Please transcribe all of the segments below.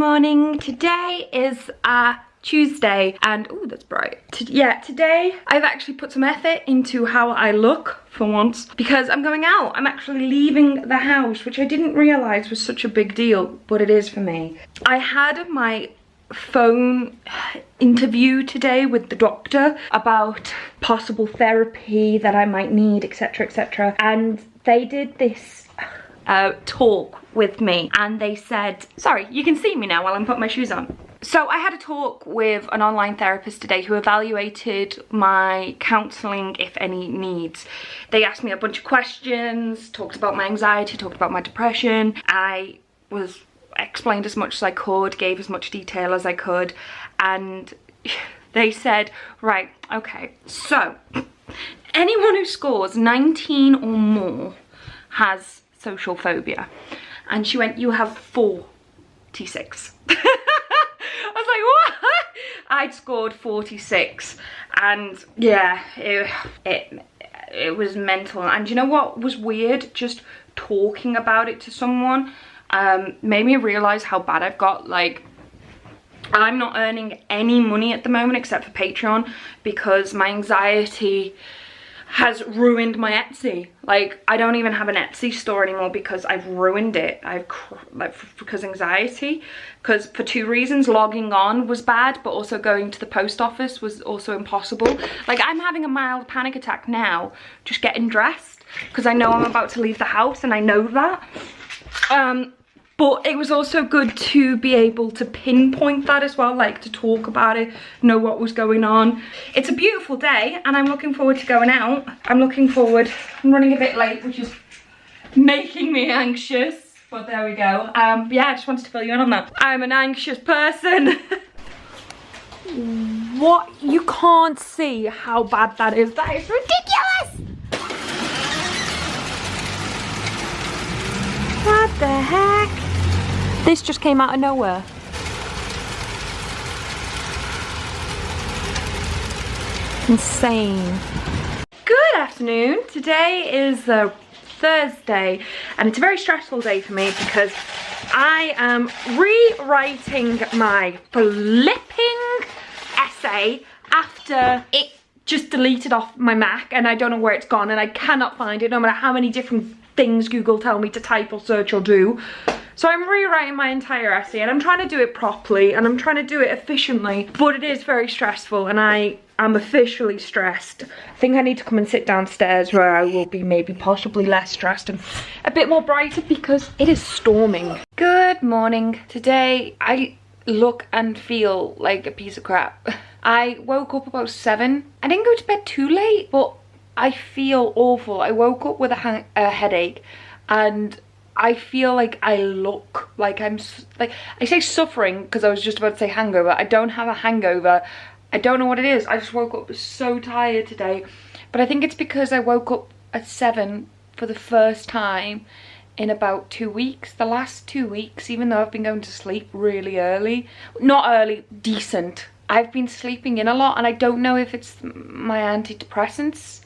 morning. Today is Tuesday and oh, that's bright. Today I've actually put some effort into how I look for once because I'm going out. I'm actually leaving the house, which I didn't realize was such a big deal, but it is for me. I had my phone interview today with the doctor about possible therapy that I might need, etc, etc, and they did this talk with me and they said, sorry, you can see me now while I'm putting my shoes on. So I had a talk with an online therapist today who evaluated my counselling, if any needs. They asked me a bunch of questions, talked about my anxiety, talked about my depression. I explained as much as I could, gave as much detail as I could, and they said, right, okay, so anyone who scores 19 or more has social phobia. And she went, you have 46. I was like, what? I'd scored 46, and yeah, it was mental. And you know what was weird? Just talking about it to someone made me realize how bad I've got. Like, I'm not earning any money at the moment except for Patreon because my anxiety has ruined my Etsy. Like, I don't even have an Etsy store anymore because I've ruined it. Because anxiety, because for two reasons. Logging on was bad, but also going to the post office was also impossible. Like, I'm having a mild panic attack now just getting dressed because I know I'm about to leave the house and I know that. But it was also good to be able to pinpoint that as well, like to talk about it, know what was going on. It's a beautiful day and I'm looking forward to going out. I'm running a bit late, which is making me anxious, but there we go. Yeah, I just wanted to fill you in on that. I'm an anxious person. What? You can't see how bad that is. That is ridiculous. What the heck? This just came out of nowhere. Insane. Good afternoon. Today is Thursday and it's a very stressful day for me because I am rewriting my flipping essay after it just deleted off my Mac and I don't know where it's gone and I cannot find it no matter how many different things Google tell me to type or search or do. So I'm rewriting my entire essay and I'm trying to do it properly and I'm trying to do it efficiently, but it is very stressful and I am officially stressed. I think I need to come and sit downstairs where I will be maybe possibly less stressed and a bit more brighter because it is storming. Good morning. Today I look and feel like a piece of crap. I woke up about 7. I didn't go to bed too late, but I feel awful. I woke up with a headache and I feel like I look like I'm, like, I say suffering because I was just about to say hangover. I don't have a hangover. I don't know what it is. I just woke up so tired today. But I think it's because I woke up at 7 for the first time in about 2 weeks. The last 2 weeks, even though I've been going to sleep really early. Not early, decent. I've been sleeping in a lot and I don't know if it's my antidepressants,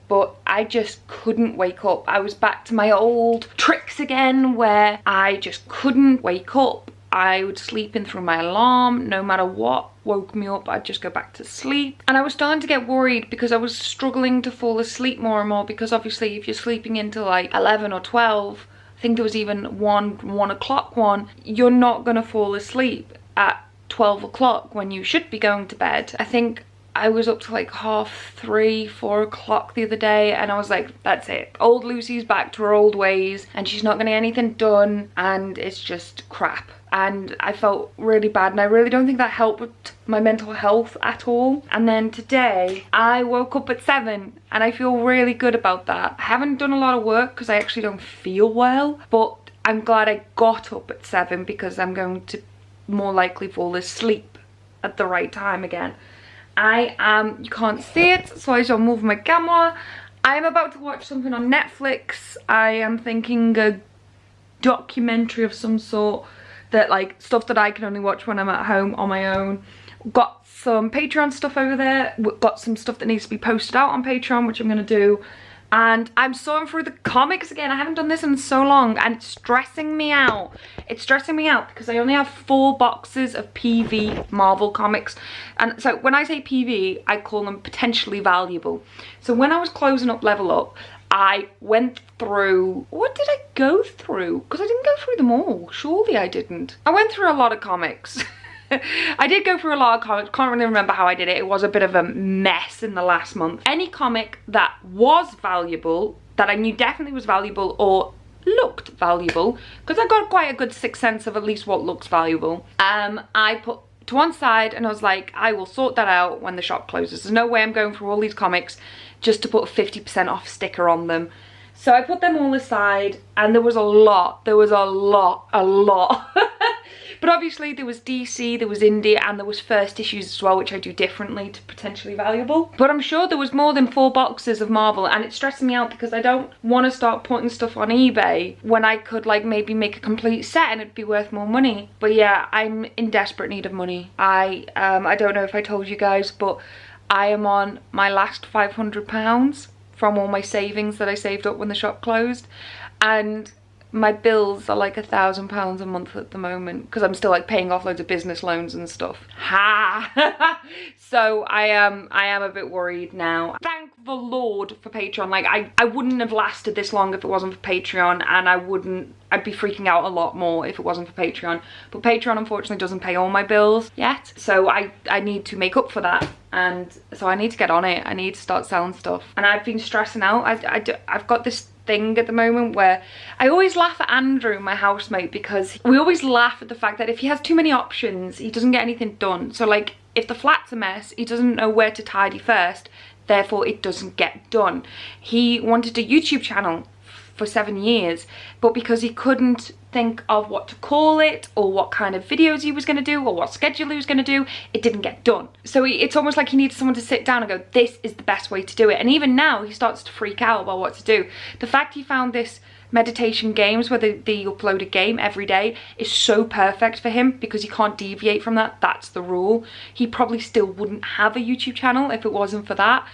but I just couldn't wake up. I was back to my old tricks again where I just couldn't wake up. I would sleep in through my alarm, no matter what woke me up, I'd just go back to sleep. And I was starting to get worried because I was struggling to fall asleep more and more because obviously if you're sleeping into like 11 or 12, I think there was even one o'clock one, you're not gonna fall asleep at 12 o'clock when you should be going to bed. I think I was up to like 3:30, 4 o'clock the other day and I was like, that's it. Old Lucy's back to her old ways and she's not gonna get anything done and it's just crap. And I felt really bad and I really don't think that helped with my mental health at all. And then today I woke up at 7 and I feel really good about that. I haven't done a lot of work because I actually don't feel well, but I'm glad I got up at 7 because I'm going to more likely fall asleep at the right time again. I am, you can't see it, so I shall move my camera. I'm about to watch something on Netflix. I am thinking a documentary of some sort, that like stuff that I can only watch when I'm at home on my own. Got some Patreon stuff over there, got some stuff that needs to be posted out on Patreon, which I'm gonna do. and I'm sorting through the comics again. I haven't done this in so long, and it's stressing me out. It's stressing me out because I only have 4 boxes of PV Marvel comics. And so when I say PV, I call them potentially valuable. So when I was closing up Level Up, I went through, what did I go through? Because I didn't go through them all. Surely I didn't. I went through a lot of comics. I did go through a lot of comics. Can't really remember how I did it. It was a bit of a mess in the last month. Any comic that was valuable, that I knew definitely was valuable or looked valuable, because I got quite a good sixth sense of at least what looks valuable, I put to one side, and I was like, I will sort that out when the shop closes. There's no way I'm going through all these comics just to put a 50% off sticker on them. So I put them all aside, and there was a lot. There was a lot. But obviously there was DC, there was indie, and there was first issues as well, which I do differently to potentially valuable. But I'm sure there was more than 4 boxes of Marvel, and it's stressing me out because I don't want to start putting stuff on eBay when I could like maybe make a complete set and it'd be worth more money. But yeah, I'm in desperate need of money. I don't know if I told you guys, but I am on my last £500 from all my savings that I saved up when the shop closed, and my bills are like £1,000 a month at the moment because I'm still like paying off loads of business loans and stuff. Ha! So I am a bit worried now. Thank the Lord for Patreon. Like I wouldn't have lasted this long if it wasn't for Patreon, and I'd be freaking out a lot more if it wasn't for Patreon. But Patreon unfortunately doesn't pay all my bills yet, so I need to make up for that. And so I need to get on it. I need to start selling stuff. And I've been stressing out. I've got this thing at the moment where I always laugh at Andrew, my housemate, because we always laugh at the fact that if he has too many options, he doesn't get anything done. So like if the flat's a mess, he doesn't know where to tidy first, therefore it doesn't get done. He wanted a YouTube channel for 7 years, but because he couldn't think of what to call it or what kind of videos he was going to do or what schedule he was going to do, it didn't get done. So it's almost like he needs someone to sit down and go, this is the best way to do it. And even now he starts to freak out about what to do. The fact he found this meditation games where they upload a game every day is so perfect for him because he can't deviate from that. That's the rule. He probably still wouldn't have a YouTube channel if it wasn't for that.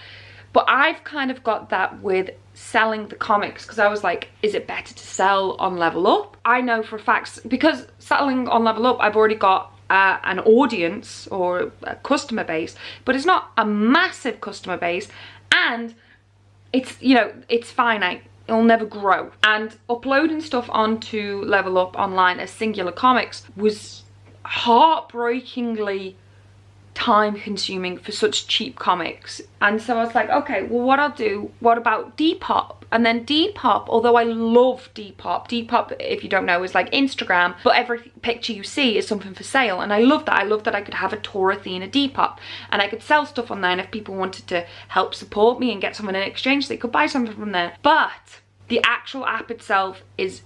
But I've kind of got that with selling the comics because I was like, is it better to sell on Level Up? I know for a fact, because selling on Level Up, I've already got an audience or a customer base, but it's not a massive customer base, and it's, you know, it's finite. It'll never grow. And uploading stuff onto Level Up online as singular comics was heartbreakingly time consuming for such cheap comics. And so I was like, okay, well what I'll do, what about Depop? And then Depop, although I love Depop, if you don't know, is like Instagram, but every picture you see is something for sale, and I love that. I love that I could have a TorAthena Depop and I could sell stuff on there, and if people wanted to help support me and get something in exchange, they could buy something from there. But the actual app itself is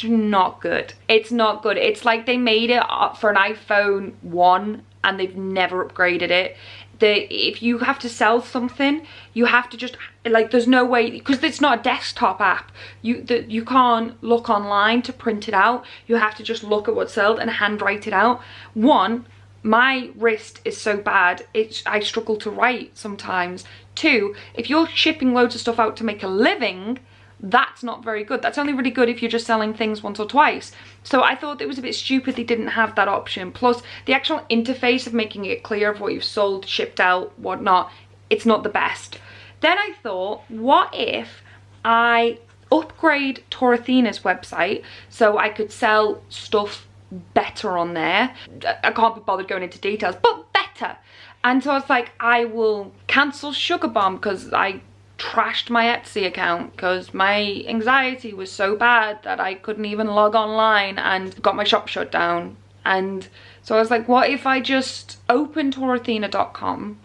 not good. It's not good. It's like they made it for an iPhone 1 and they've never upgraded it. If you have to sell something, you have to just, like, there's no way, because it's not a desktop app. You can't look online to print it out. You have to just look at what's sold and handwrite it out. One, my wrist is so bad, I struggle to write sometimes. Two, if you're shipping loads of stuff out to make a living, that's not very good. That's only really good if you're just selling things once or twice. So I thought it was a bit stupid they didn't have that option. Plus the actual interface of making it clear of what you've sold, shipped out, whatnot, it's not the best. Then I thought, what if I upgrade TorAthena's website so I could sell stuff better on there? I can't be bothered going into details, but better. And so I was like, I will cancel Sugar Bomb because I trashed my Etsy account because my anxiety was so bad that I couldn't even log online and got my shop shut down. And so I was like, what if I just open TorAthena.com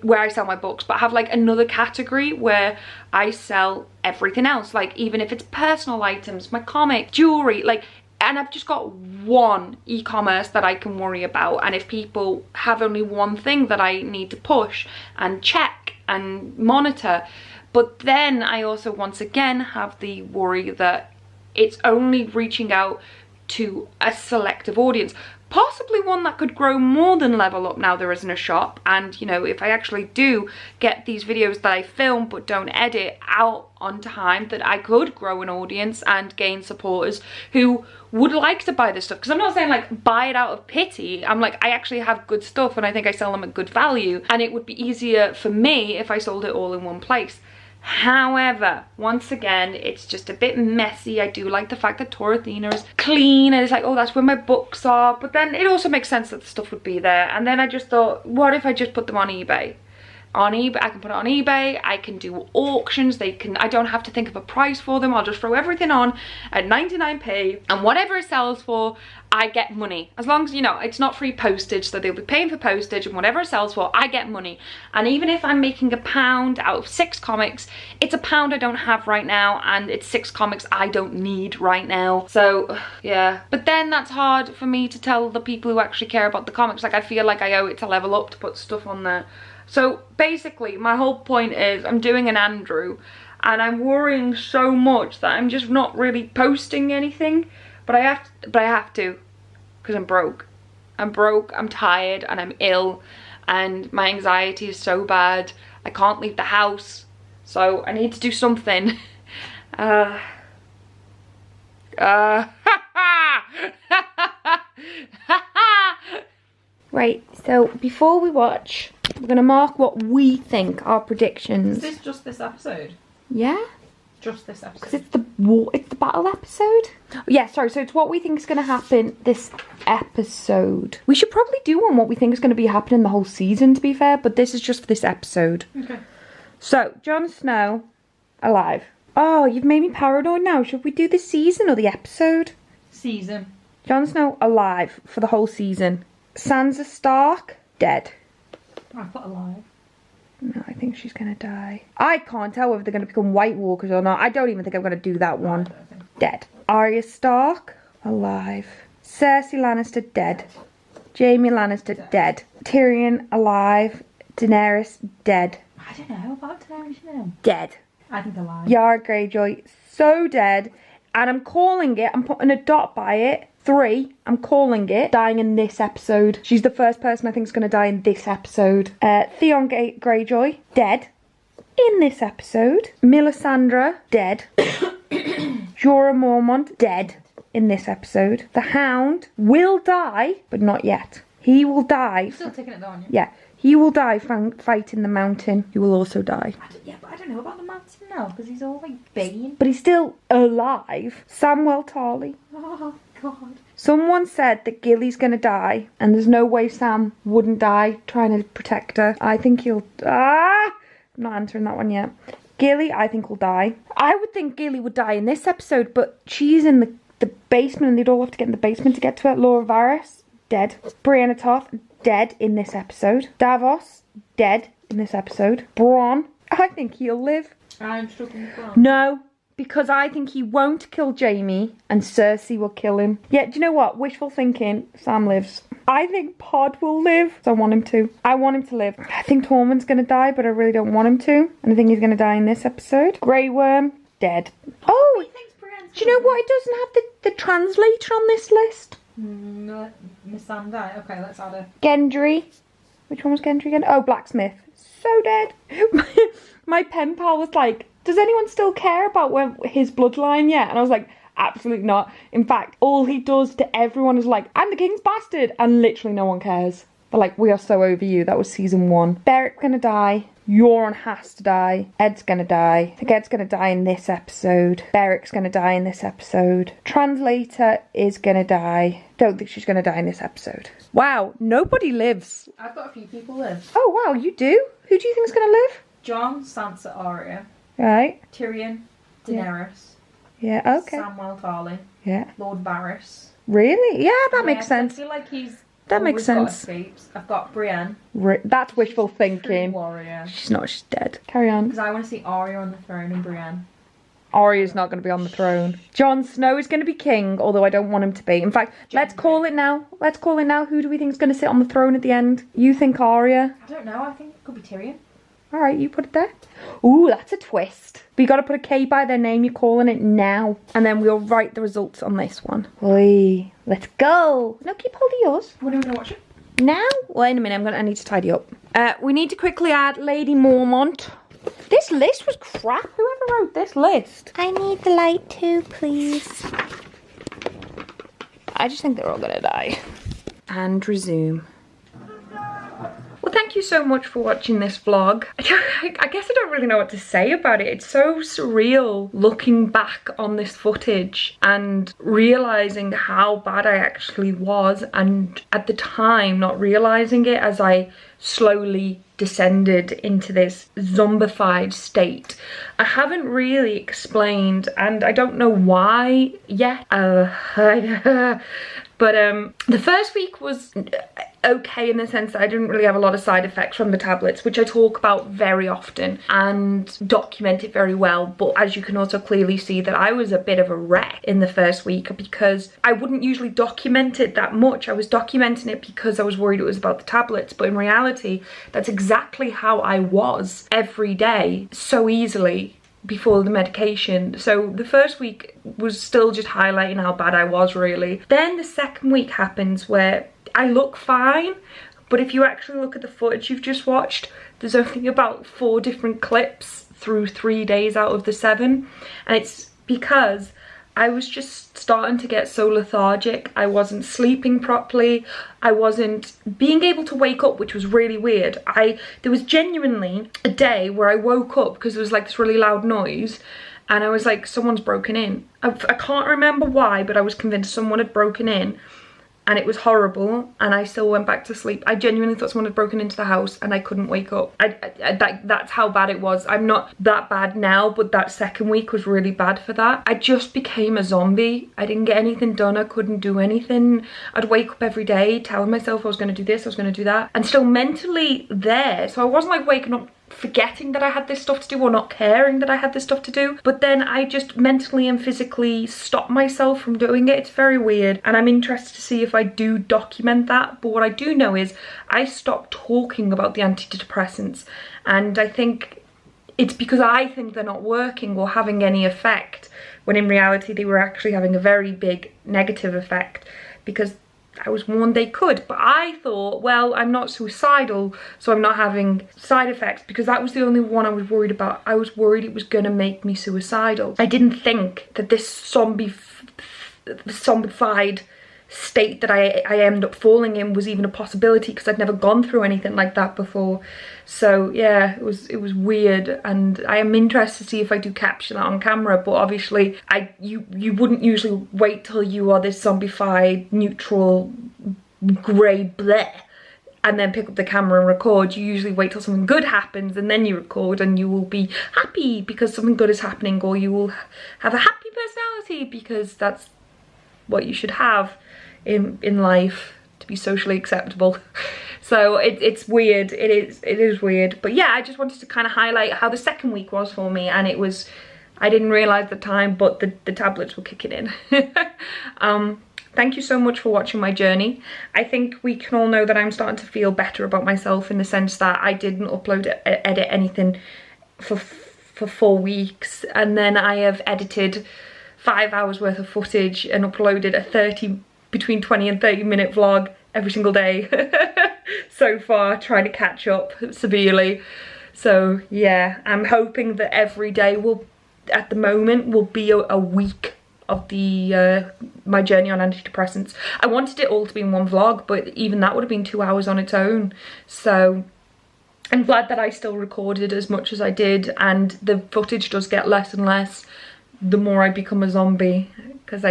where I sell my books, but have like another category where I sell everything else, like even if it's personal items, my comic, jewelry, like, and I've just got one e-commerce that I can worry about. And if people have only one thing that I need to push and check and monitor, but then I also once again have the worry that it's only reaching out to a selective audience. Possibly one that could grow more than Level Up now there isn't a shop. And, you know, if I actually do get these videos that I film but don't edit out on time, that I could grow an audience and gain supporters who would like to buy this stuff. Because I'm not saying like buy it out of pity. I'm like, I actually have good stuff and I think I sell them at good value. And it would be easier for me if I sold it all in one place. However, once again, it's just a bit messy. I do like the fact that TorAthena is clean and it's like, oh, that's where my books are. But then it also makes sense that the stuff would be there. And then I just thought, what if I just put them on eBay? On eBay, I can put it on eBay, I can do auctions, I don't have to think of a price for them. I'll just throw everything on at 99p, and whatever it sells for, I get money. As long as, you know, it's not free postage, so they'll be paying for postage, and whatever it sells for, I get money. And even if I'm making £1 out of 6 comics, it's £1 I don't have right now, and it's 6 comics I don't need right now. So yeah, but then that's hard for me to tell the people who actually care about the comics. Like, I feel like I owe it to Level Up to put stuff on there. So basically, my whole point is I'm doing an Andrew and I'm worrying so much that I'm just not really posting anything. But I have to, because I'm broke. I'm broke, I'm tired, and I'm ill, and my anxiety is so bad. I can't leave the house, so I need to do something. Right, so before we watch, we're going to mark what we think are predictions. Is this just this episode? Yeah? Just this episode? Because it's the battle episode. Yeah, sorry, so it's what we think is going to happen this episode. We should probably do one what we think is going to be happening the whole season, to be fair, but this is just for this episode. Okay. So, Jon Snow, alive. Oh, you've made me paranoid now. Should we do the season or the episode? Season. Jon Snow, alive for the whole season. Sansa Stark, dead. I put alive. No, I think she's gonna die. I can't tell whether they're gonna become White Walkers or not. I don't even think I'm gonna do that one. Dead. Arya Stark, alive. Cersei Lannister, dead. Jaime Lannister, dead. Tyrion, alive. Daenerys, dead. I don't know about Daenerys now. Dead. I think alive. Yara Greyjoy, so dead. And I'm calling it, I'm putting a dot by it. 3, I'm calling it, dying in this episode. She's the first person I think is going to die in this episode. Theon Greyjoy, dead in this episode. Melisandre, dead. Jorah Mormont, dead in this episode. The Hound will die, but not yet. He will die. Still taking it down, yeah? He will die fighting the Mountain. He will also die. Yeah, but I don't know about the Mountain now, because he's all like Bane. But he's still alive. Samwell Tarly. Oh, God. Someone said that Gilly's gonna die, and there's no way Sam wouldn't die trying to protect her. I think he'll... I'm not answering that one yet. Gilly, I think, will die. I would think Gilly would die in this episode, but she's in the basement, and they'd all have to get in the basement to get to her. Laura Varys, dead. Brienne Toth, dead in this episode. Davos, dead in this episode. Bronn, I think he'll live. I'm struggling with Bronn. No, because I think he won't kill Jaime and Cersei will kill him. Yeah, do you know what? Wishful thinking, Sam lives. I think Pod will live, so I want him to. I want him to live. I think Tormund's going to die, but I really don't want him to. And I think he's going to die in this episode. Grey Worm, dead. Oh, do you know what? It doesn't have the translator on this list. No, Missandei. Okay, let's add her. Gendry. Which one was Gendry again? Oh, Blacksmith. So dead. My pen pal was like, does anyone still care about his bloodline yet? And I was like, absolutely not. In fact, all he does to everyone is like, I'm the king's bastard. And literally no one cares. They're like, we are so over you. That was season 1. Beric's gonna die. Euron has to die. Ed's gonna die. I think Ed's gonna die in this episode. Beric's gonna die in this episode. Translator is gonna die. Don't think she's gonna die in this episode. Wow, nobody lives. I've got a few people live. Oh wow, you do? Who do you think is gonna live? Jon, Sansa, Arya. Right. Tyrion, Daenerys. Yeah, okay. Samwell Tarly. Yeah. Lord Varys. Really? Yeah, that makes sense. I feel like he's... That makes sense. Got escapes. I've got Brienne. That's wishful thinking. Warrior. She's not, she's dead. Carry on. Because I want to see Arya on the throne and Brienne. Arya's not going to be on the throne. Jon Snow is going to be king, although I don't want him to be. In fact, let's call it now. Let's call it now. Who do we think is going to sit on the throne at the end? You think Arya? I don't know. I think it could be Tyrion. All right, you put it there. Ooh, that's a twist. But you got to put a K by their name. You're calling it now. And then we'll write the results on this one. Oi, let's go. No, keep hold of yours. When are we going to watch it? Now? Wait a minute, I need to tidy up. We need to quickly add Lady Mormont. This list was crap. Whoever wrote this list? I need the light too, please. I just think they're all gonna die. And resume. Well, thank you so much for watching this vlog. I guess I don't really know what to say about it. It's so surreal looking back on this footage and realising how bad I actually was, and at the time not realising it as I slowly descended into this zombified state. I haven't really explained, and I don't know why yet. But the first week was okay in the sense that I didn't really have a lot of side effects from the tablets, which I talk about very often and document it very well. But as you can also clearly see that I was a bit of a wreck in the first week, because I wouldn't usually document it that much. I was documenting it because I was worried it was about the tablets, but in reality, that's exactly how I was every day, so easily before the medication. So the first week was still just highlighting how bad I was, really. Then the second week happens where I look fine, but if you actually look at the footage you've just watched, there's only about 4 different clips through 3 days out of the 7, and it's because I was just starting to get so lethargic. I wasn't sleeping properly. I wasn't being able to wake up, which was really weird. There was genuinely a day where I woke up because there was like this really loud noise, and I was like, someone's broken in. I can't remember why, but I was convinced someone had broken in, and it was horrible, and I still went back to sleep. I genuinely thought someone had broken into the house and I couldn't wake up. That's how bad it was. I'm not that bad now, but that second week was really bad for that. I just became a zombie. I didn't get anything done. I couldn't do anything. I'd wake up every day telling myself I was going to do this, I was going to do that, and still mentally there. So I wasn't like waking up forgetting that I had this stuff to do or not caring that I had this stuff to do, but then I just mentally and physically stopped myself from doing it. It's very weird, and I'm interested to see if I do document that. But what I do know is I stopped talking about the antidepressants, and I think it's because I think they're not working or having any effect, when in reality they were actually having a very big negative effect, because I was warned they could. But I thought, well, I'm not suicidal, so I'm not having side effects, because that was the only one I was worried about. I was worried it was gonna make me suicidal. I didn't think that this zombified state that I ended up falling in was even a possibility, because I'd never gone through anything like that before. So yeah, it was weird, and I am interested to see if I do capture that on camera. But obviously you wouldn't usually wait till you are this zombified neutral grey bleh and then pick up the camera and record. You usually wait till something good happens and then you record, and you will be happy because something good is happening, or you will have a happy personality because that's what you should have in life to be socially acceptable. So it's weird. It is weird. But yeah, I just wanted to kind of highlight how the second week was for me, and it was, I didn't realise the time, but the tablets were kicking in. Thank you so much for watching my journey. I think we can all know that I'm starting to feel better about myself, in the sense that I didn't edit anything for 4 weeks, and then I have edited 5 hours worth of footage and uploaded a between 20 and 30 minute vlog every single day so far, trying to catch up severely. So yeah, I'm hoping that every day at the moment will be a week of my journey on antidepressants. I wanted it all to be in one vlog, but even that would have been 2 hours on its own. So I'm glad that I still recorded as much as I did, and the footage does get less and less the more I become a zombie, because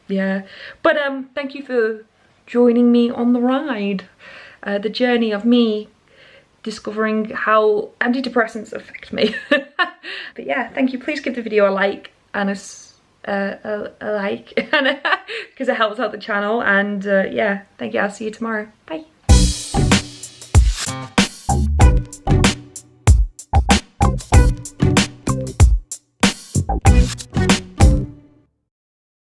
yeah. But thank you for joining me on the ride, the journey of me discovering how antidepressants affect me. But yeah, thank you. Please give the video a like and a like because it helps out the channel. And yeah, thank you. I'll see you tomorrow. Bye.